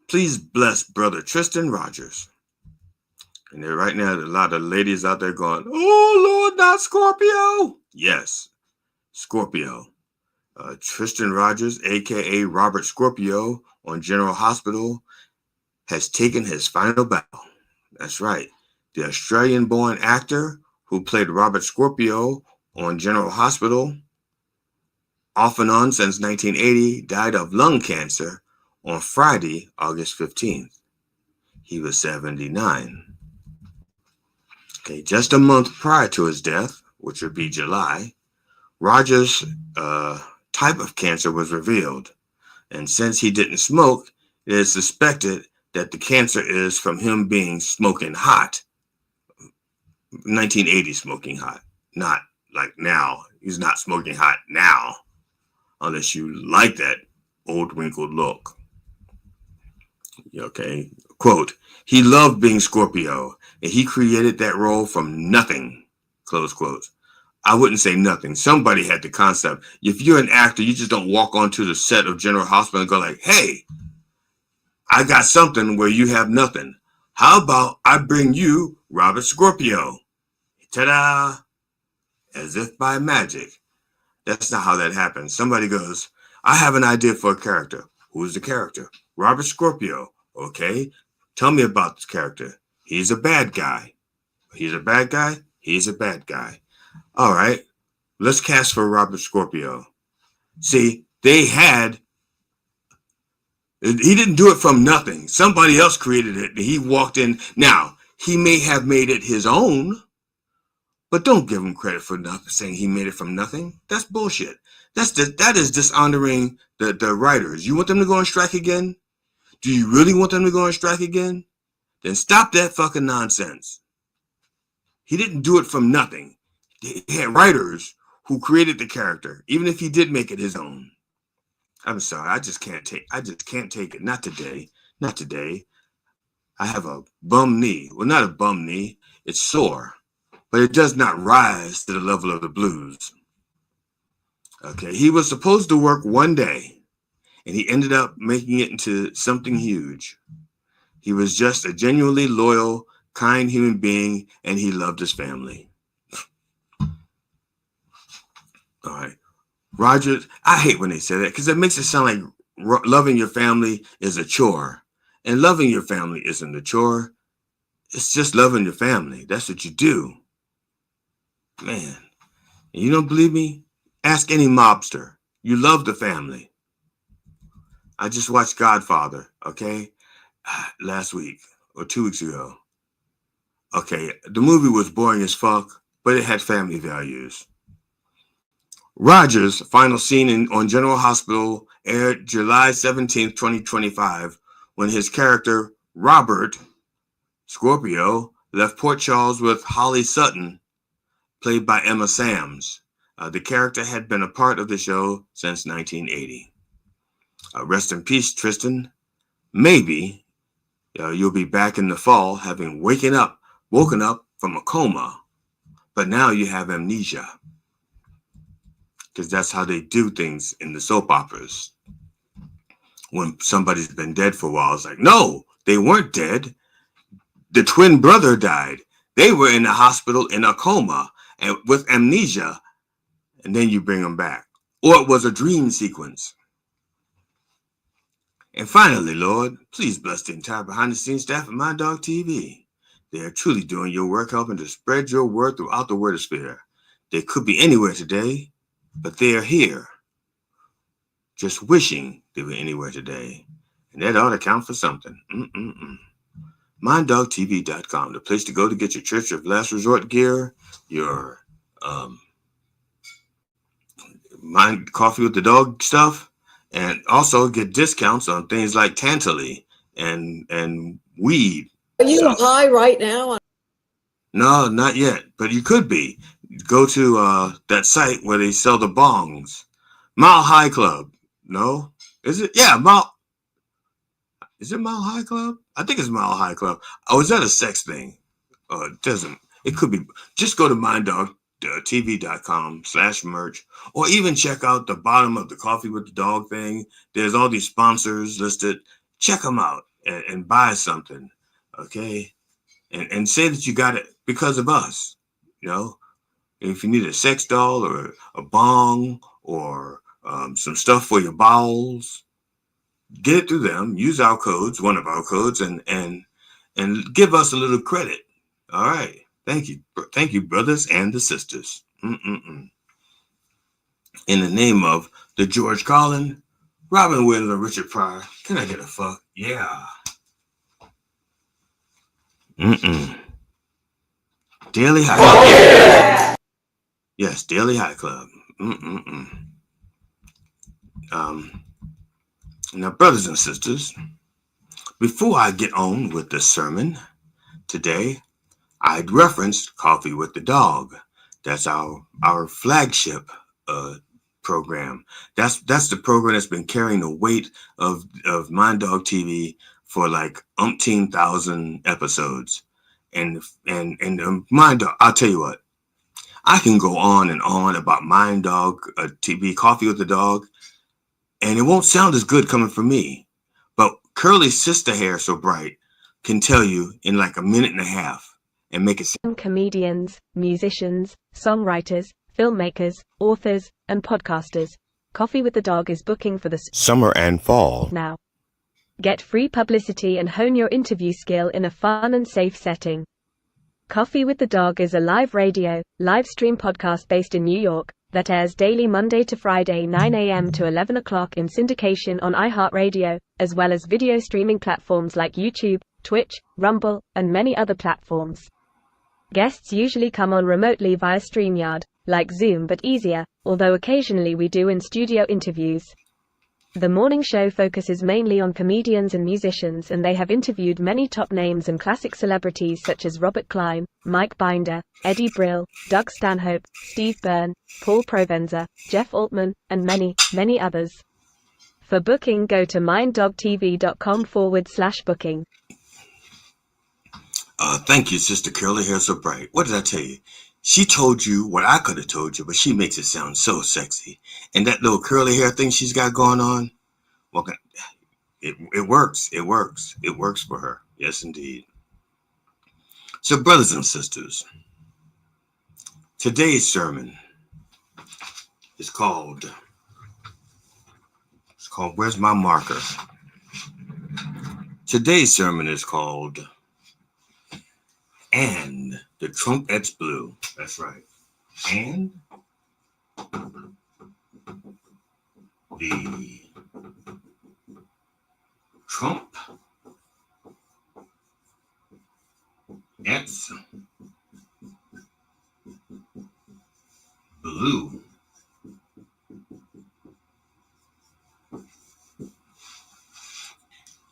please bless Brother Tristan Rogers. And there right now, a lot of ladies out there going, oh, Lord, not Scorpio. Yes, Scorpio. Tristan Rogers, a.k.a. Robert Scorpio, on General Hospital, has taken his final bow. That's right. The Australian-born actor who played Robert Scorpio on General Hospital off and on since 1980, died of lung cancer on Friday, August 15th. He was 79. Okay, just a month prior to his death, which would be July, Rogers' type of cancer was revealed. And since he didn't smoke, it is suspected that the cancer is from him being smoking hot. 1980 smoking hot, not like now. He's not smoking hot now, unless you like that old wrinkled look. Okay, quote, he loved being Scorpio, and he created that role from nothing, close quote. I wouldn't say nothing. Somebody had the concept. If you're an actor, you just don't walk onto the set of General Hospital and go like, hey, I got something where you have nothing. How about I bring you Robert Scorpio? Ta-da! As if by magic. That's not how that happens. Somebody goes, I have an idea for a character. Who's the character? Robert Scorpio. Okay. Tell me about this character. He's a bad guy. He's a bad guy? He's a bad guy. All right. Let's cast for Robert Scorpio. See, he didn't do it from nothing. Somebody else created it. He walked in. Now, he may have made it his own, but don't give him credit for nothing, saying he made it from nothing. That's bullshit. That is dishonoring the writers. You want them to go on strike again? Do you really want them to go on strike again? Then stop that fucking nonsense. He didn't do it from nothing. He had writers who created the character, even if he did make it his own. I'm sorry, I just can't take it. Not today. Not today. I have a bum knee. Well, not a bum knee. It's sore. But it does not rise to the level of the blues. Okay, he was supposed to work one day, and he ended up making it into something huge. He was just a genuinely loyal, kind human being, and he loved his family. All right. Rogers, I hate when they say that because it makes it sound like loving your family is a chore. And loving your family isn't a chore. It's just loving your family. That's what you do. Man, you don't believe me? Ask any mobster. You love the family. I just watched Godfather, okay, last week or 2 weeks ago. Okay, the movie was boring as fuck, but it had family values. Rogers' final scene on General Hospital aired July 17th, 2025, when his character, Robert Scorpio, left Port Charles with Holly Sutton, played by Emma Samms. The character had been a part of the show since 1980. Rest in peace, Tristan. Maybe you'll be back in the fall having woken up from a coma, but now you have amnesia. Because that's how they do things in the soap operas. When somebody's been dead for a while, it's like, no, they weren't dead. The twin brother died. They were in the hospital in a coma and with amnesia, and then you bring them back. Or it was a dream sequence. And finally, Lord, please bless the entire behind-the-scenes staff at My Dog TV. They are truly doing your work, helping to spread your word throughout the wordosphere. They could be anywhere today, but they are here, just wishing they were anywhere today. And that ought to count for something. MindDogTV.com, the place to go to get your Church of Last Resort gear, your Mind Coffee with the Dog stuff, and also get discounts on things like Tantalum and weed. Are you high right now? No, not yet, but you could be. Go to that site where they sell the bongs. Mile High Club. No? Is it? Yeah, Is it Mile High Club? I think it's Mile High Club. Oh, is that a sex thing? It doesn't. It could be. Just go to minddogtv.com/merch, or even check out the bottom of the Coffee with the Dog thing. There's all these sponsors listed. Check them out and buy something, okay? And say that you got it because of us. You know, if you need a sex doll or a bong or some stuff for your bowels, get it through them. Use our codes, one of our codes, and give us a little credit. All right. Thank you, brothers and the sisters. In the name of The George Carlin, Robin Williams, or Richard Pryor. Can I get a fuck? Yeah. Daily High Club. Yeah. Yes, Daily High Club. Now, brothers and sisters, before I get on with the sermon today, I'd referenced Coffee with the Dog. That's our flagship program. That's the program that's been carrying the weight of Mind Dog TV for like umpteen thousand episodes. And Mind Dog, I'll tell you what, I can go on and on about Mind Dog TV, Coffee with the Dog, and it won't sound as good coming from me. But Curly's sister hair so bright can tell you in like a minute and a half and make it sound. Comedians, musicians, songwriters, filmmakers, authors, and podcasters. Coffee with the Dog is booking for the Summer and fall. now. Get free publicity and hone your interview skill in a fun and safe setting. Coffee with the Dog is a live radio, live stream podcast based in New York that airs daily Monday to Friday 9 a.m. to 11 o'clock in syndication on iHeartRadio, as well as video streaming platforms like YouTube, Twitch, Rumble, and many other platforms. Guests usually come on remotely via StreamYard, like Zoom but easier, although occasionally we do in-studio interviews. The morning show focuses mainly on comedians and musicians, and they have interviewed many top names and classic celebrities such as Robert Klein, Mike Binder, Eddie Brill, Doug Stanhope, Steve Byrne, Paul Provenza, Jeff Altman, and many, many others. For booking, go to minddogtv.com/booking. Thank you, Sister Curly Hair So Bright. What did I tell you? She told you what I could have told you, but she makes it sound so sexy. And that little curly hair thing she's got going on, well, it works. It works. It works for her. Yes, indeed. So, brothers and sisters, today's sermon is called, where's my marker? Today's sermon is called, And the Trump-ettes Blew. That's right. And the Trump-ettes blew.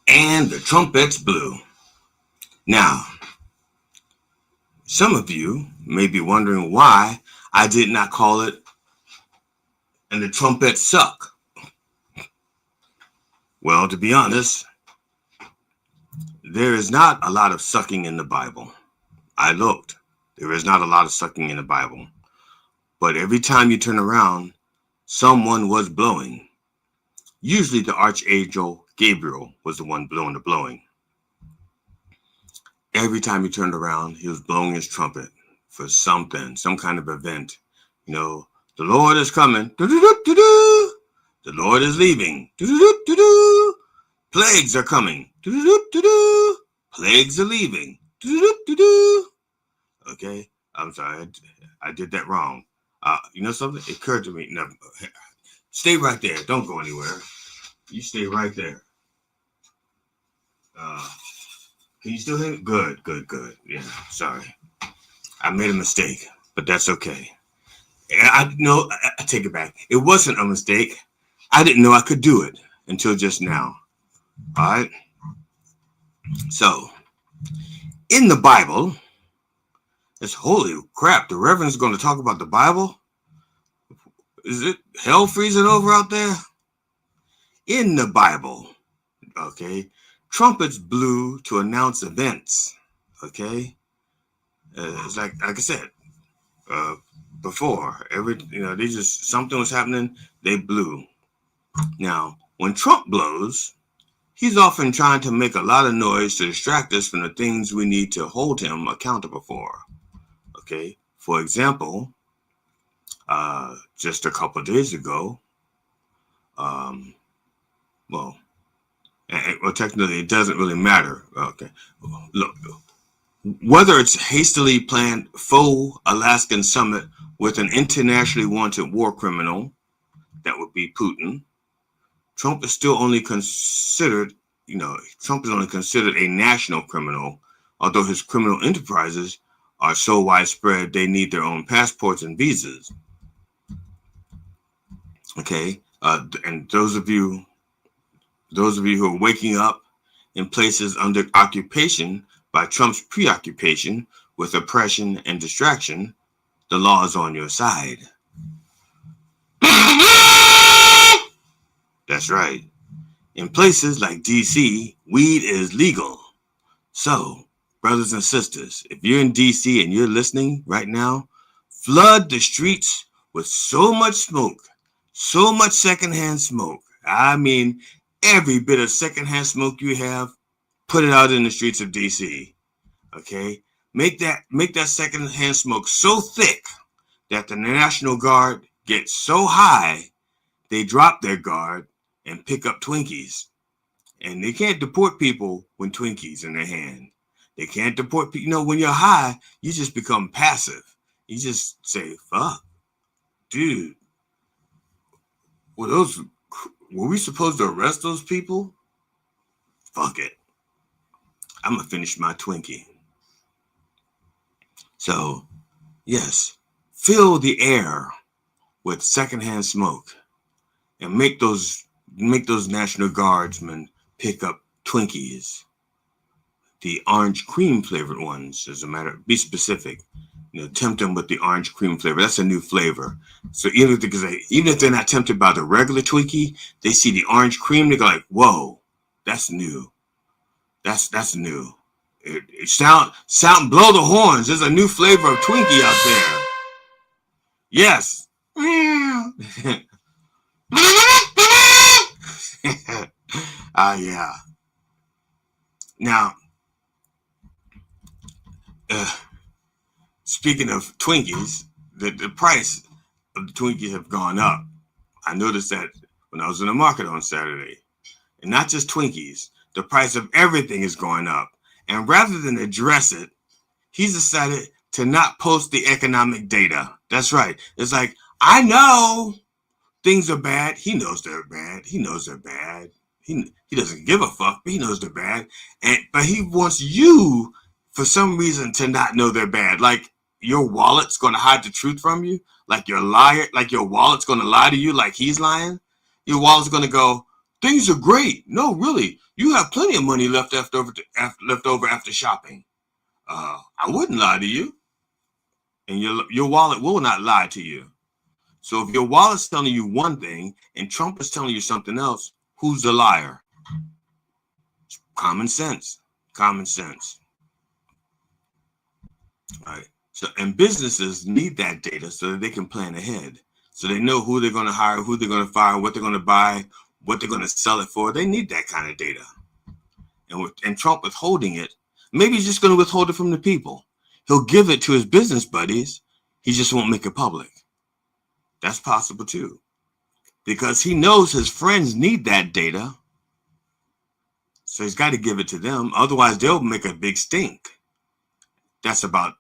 And the Trump-ettes blew. Now, some of you may be wondering why I did not call it And the Trump-ettes Suck. Well, to be honest, there is not a lot of sucking in the Bible. I looked. There is not a lot of sucking in the Bible. But every time you turn around, someone was blowing. Usually the Archangel Gabriel was the one blowing the blowing. Every time he turned around, he was blowing his trumpet for something, some kind of event. You know, the Lord is coming. Do-do-do-do-do. The Lord is leaving. Do-do-do-do-do. Plagues are coming. Do-do-do-do-do. Plagues are leaving. Do-do-do-do-do. Okay, I'm sorry, I did that wrong. You know something? It occurred to me. No, stay right there. Don't go anywhere. You stay right there. Can you still hear me? Good. Yeah, sorry. I made a mistake, but that's okay. I take it back. It wasn't a mistake. I didn't know I could do it until just now. All right. So, in the Bible, it's holy crap. The Reverend's going to talk about the Bible? Is it hell freezing over out there? In the Bible, okay, trumpets blew to announce events, okay? It's like I said before, they just, something was happening, they blew. Now, when Trump blows, he's often trying to make a lot of noise to distract us from the things we need to hold him accountable for, okay? For example, just a couple of days ago, well, technically, it doesn't really matter. Okay, look, whether it's hastily planned faux Alaskan summit with an internationally wanted war criminal, that would be Putin. Trump is still only considered, Trump is only considered a national criminal, although his criminal enterprises are so widespread they need their own passports and visas. Okay, and those of you who are waking up in places under occupation by Trump's preoccupation with oppression and distraction, the law is on your side. That's right. In places like DC, weed is legal. So, brothers and sisters, if you're in DC and you're listening right now, flood the streets with so much smoke, so much secondhand smoke. I mean, every bit of secondhand smoke you have, put it out in the streets of DC. Okay? Make that secondhand smoke so thick that the National Guard gets so high, they drop their guard and pick up Twinkies. And they can't deport people with Twinkies in their hand. They can't deport people. When you're high, you just become passive. You just say, fuck, dude. Were we supposed to arrest those people? Fuck it. I'm going to finish my Twinkie. So, yes, fill the air with secondhand smoke and make those National Guardsmen pick up Twinkies, the orange cream flavored ones. Be specific. Tempt them with the orange cream flavor. That's a new flavor. So even if they're not tempted by the regular Twinkie, they see the orange cream, they go like, "Whoa, that's new. That's new." It sound blow the horns. There's a new flavor of Twinkie out there. Yes. Yeah. Now, speaking of Twinkies, the price of the Twinkies have gone up. I noticed that when I was in the market on Saturday. And not just Twinkies, the price of everything is going up. And rather than address it, he's decided to not post the economic data. That's right. It's like, I know things are bad. He knows they're bad. He knows they're bad. He doesn't give a fuck, but he knows they're bad. But he wants you, for some reason, to not know they're bad. Like your wallet's going to hide the truth from you. Like your wallet's going to lie to you like he's lying. Your wallet's going to go, things are great. No, really. You have plenty of money left over after shopping. I wouldn't lie to you. And your wallet will not lie to you. So if your wallet's telling you one thing and Trump is telling you something else, who's the liar? Common sense. Common sense. All right. So, and businesses need that data so that they can plan ahead. So they know who they're going to hire, who they're going to fire, what they're going to buy, what they're going to sell it for. They need that kind of data. And Trump withholding it, maybe he's just going to withhold it from the people. He'll give it to his business buddies. He just won't make it public. That's possible too. Because he knows his friends need that data. So he's got to give it to them. Otherwise, they'll make a big stink. That's par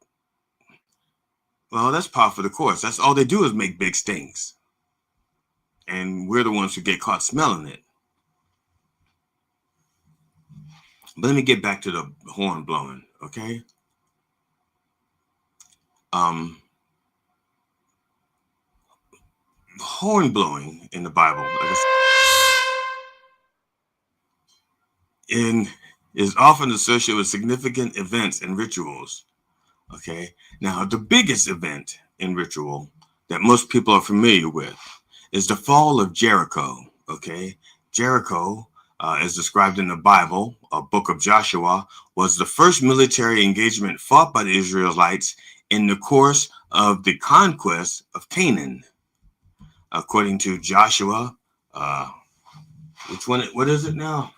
for the course. That's all they do is make big stinks. And we're the ones who get caught smelling it. But let me get back to the horn blowing, okay? Horn blowing in the Bible, is often associated with significant events and rituals. Okay, now the biggest event in ritual that most people are familiar with is the fall of Jericho. Okay, Jericho, as described in the Bible, a book of Joshua, was the first military engagement fought by the Israelites in the course of the conquest of Canaan. According to Joshua, what is it now?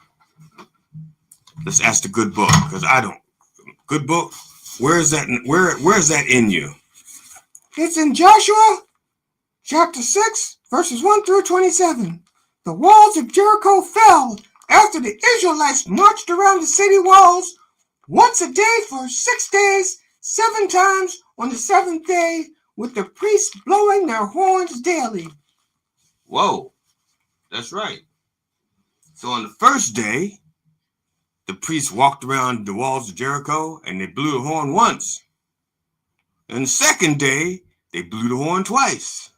Let's ask the good book, because I don't. Good book, where is that? Where is that in you? It's in Joshua chapter 6, verses 1 through 27. The walls of Jericho fell after the Israelites marched around the city walls once a day for 6 days, 7 times on the 7th day, with the priests blowing their horns daily. Whoa, that's right. So on the first day, the priests walked around the walls of Jericho and they blew the horn once. And the second day, they blew the horn twice.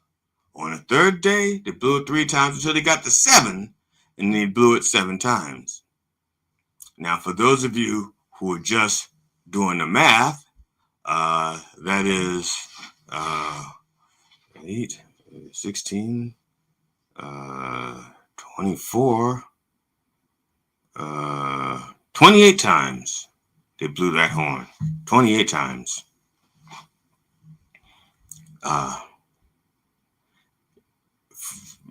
On the third day, they blew it 3 times until they got to 7, and they blew it 7 times. Now, for those of you who are just doing the math, that is 8, 16, 24, 28 times they blew that horn. 28 times.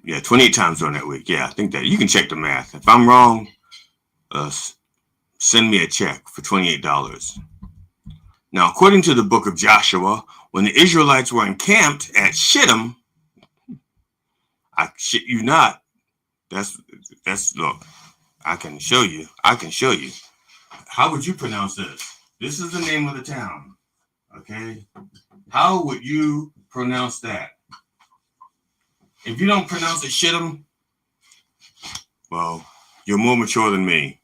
Yeah, 28 times during that week. Yeah, I think that you can check the math. If I'm wrong, send me a check for $28. Now, according to the book of Joshua, when the Israelites were encamped at Shittim, I shit you not. That's look, I can show you. How would you pronounce this? This is the name of the town. Okay. How would you pronounce that? If you don't pronounce it Shittim, well, you're more mature than me.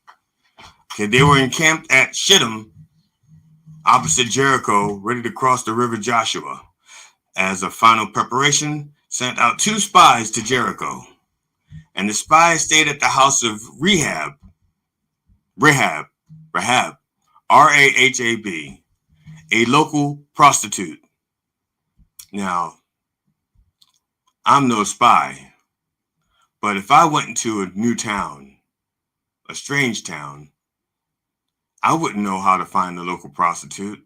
Okay, they were encamped at Shittim, opposite Jericho, ready to cross the river Joshua. As a final preparation, sent out 2 spies to Jericho. And the spies stayed at the house of Rahab, R-A-H-A-B, a local prostitute. Now, I'm no spy, but if I went into a new town, a strange town, I wouldn't know how to find the local prostitute.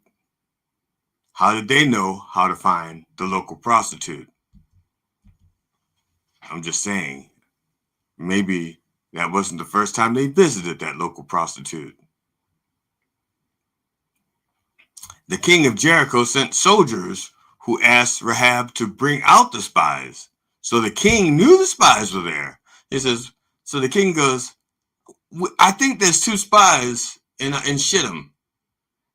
How did they know how to find the local prostitute? I'm just saying, maybe that wasn't the first time they visited that local prostitute. The king of Jericho sent soldiers who asked Rahab to bring out the spies. So the king knew the spies were there. He says, so the king goes, I think there's 2 spies in Shittim.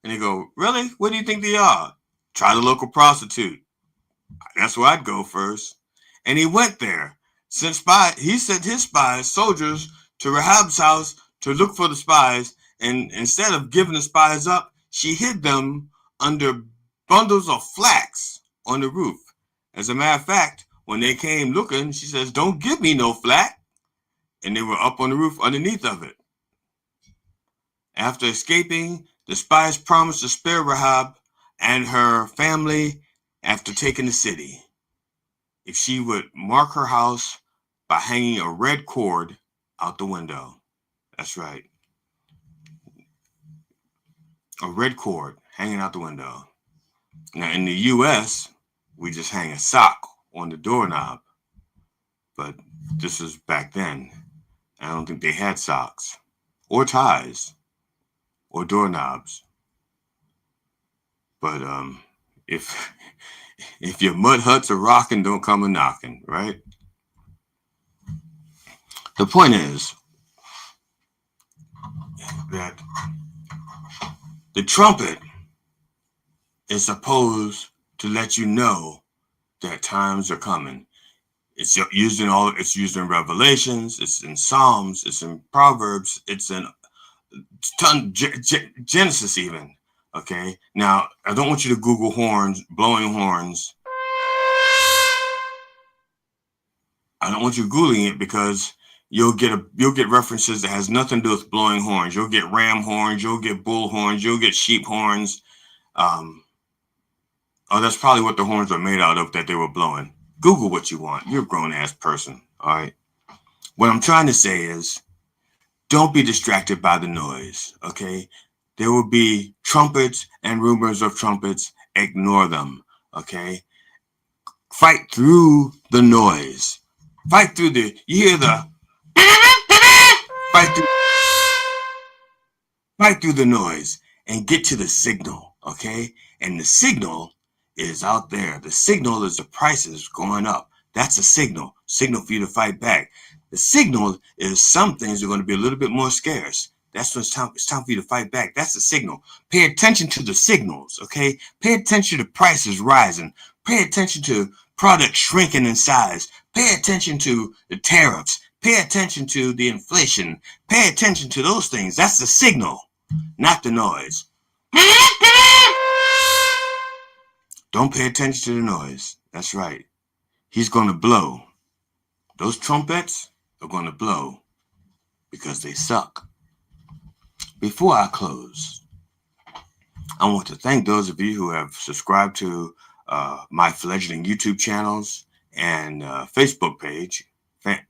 And they go, really? What do you think they are? Try the local prostitute. That's where I'd go first. And he went there. He sent his spies, soldiers, to Rahab's house to look for the spies. And instead of giving the spies up, she hid them under bundles of flax on the roof. As a matter of fact, when they came looking, she says, don't give me no flax. And they were up on the roof underneath of it. After escaping, the spies promised to spare Rahab and her family after taking the city, if she would mark her house by hanging a red cord out the window. That's right. A red cord hanging out the window. Now, in the U.S., we just hang a sock on the doorknob. But this is back then. I don't think they had socks or ties or doorknobs. But if your mud huts are rocking, don't come a knocking, right? The point is that the trumpet is supposed to let you know that times are coming. It's used in Revelations, it's in Psalms, it's in Proverbs, it's in Genesis even. Okay. Now, I don't want you to Google horns, blowing horns. I don't want you Googling it because you'll get references that has nothing to do with blowing horns. You'll get ram horns, you'll get bull horns, you'll get sheep horns. That's probably what the horns are made out of that they were blowing. Google what you want. You're a grown-ass person, all right? What I'm trying to say is, don't be distracted by the noise, okay? There will be trumpets and rumors of trumpets. Ignore them, okay? Fight through the noise. Fight through you hear the, fight through the noise and get to the signal, okay? And the signal is out there. The signal is the prices going up. That's a signal for you to fight back. The signal is some things are going to be a little bit more scarce. That's when it's time for you to fight back. That's the signal. Pay attention to the signals, okay? Pay attention to prices rising. Pay attention to products shrinking in size. Pay attention to the tariffs. Pay attention to the inflation. Pay attention to those things. That's the signal, not the noise. Don't pay attention to the noise. That's right. He's going to blow. Those Trump-ettes are going to blow because they suck. Before I close, I want to thank those of you who have subscribed to my fledgling YouTube channels and Facebook page,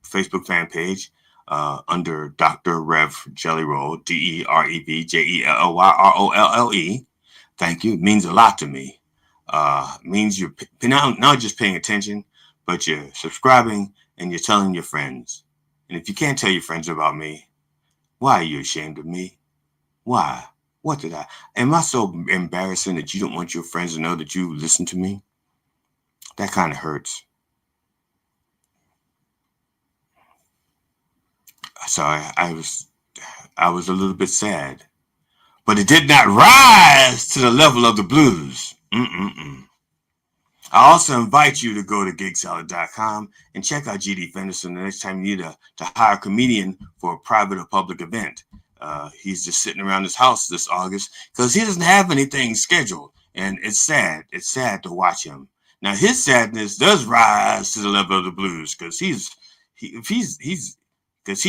Facebook fan page under Dr. Rev Jelly Roll, DEREVJELLYROLLE. Thank you. It means a lot to me. Means you're not just paying attention, but you're subscribing and you're telling your friends. And if you can't tell your friends about me, why are you ashamed of me? Why? What did I? Am I so embarrassing that you don't want your friends to know that you listen to me? That kind of hurts. So I was a little bit sad, but it did not rise to the level of the blues. I also invite you to go to gigsalad.com and check out GD Fenderson the next time you need to hire a comedian for a private or public event. He's just sitting around his house this August because he doesn't have anything scheduled, and it's sad. It's sad to watch him. Now his sadness does rise to the level of the blues because he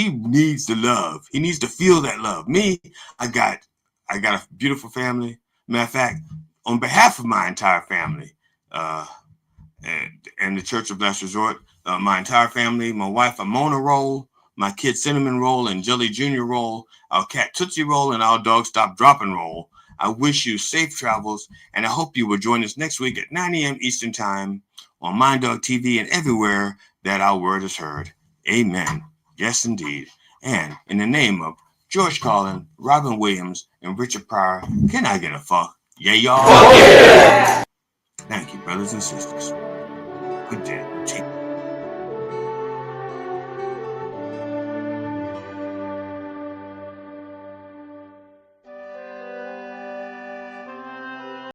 needs the love. He needs to feel that love. Me, I got a beautiful family. Matter of fact, on behalf of my entire family, and the Church of Last Resort, my entire family, my wife, Amona Roll, my kid Cinnamon Roll and Jelly Jr. Roll, our cat Tootsie Roll, and our dog Stop Dropping Roll. I wish you safe travels, and I hope you will join us next week at 9 a.m. Eastern Time on Mind Dog TV and everywhere that our word is heard. Amen. Yes, indeed. And in the name of George Carlin, Robin Williams, and Richard Pryor, can I get a fuck? Yeah, y'all. Oh, yeah. Thank you, brothers and sisters. Good day.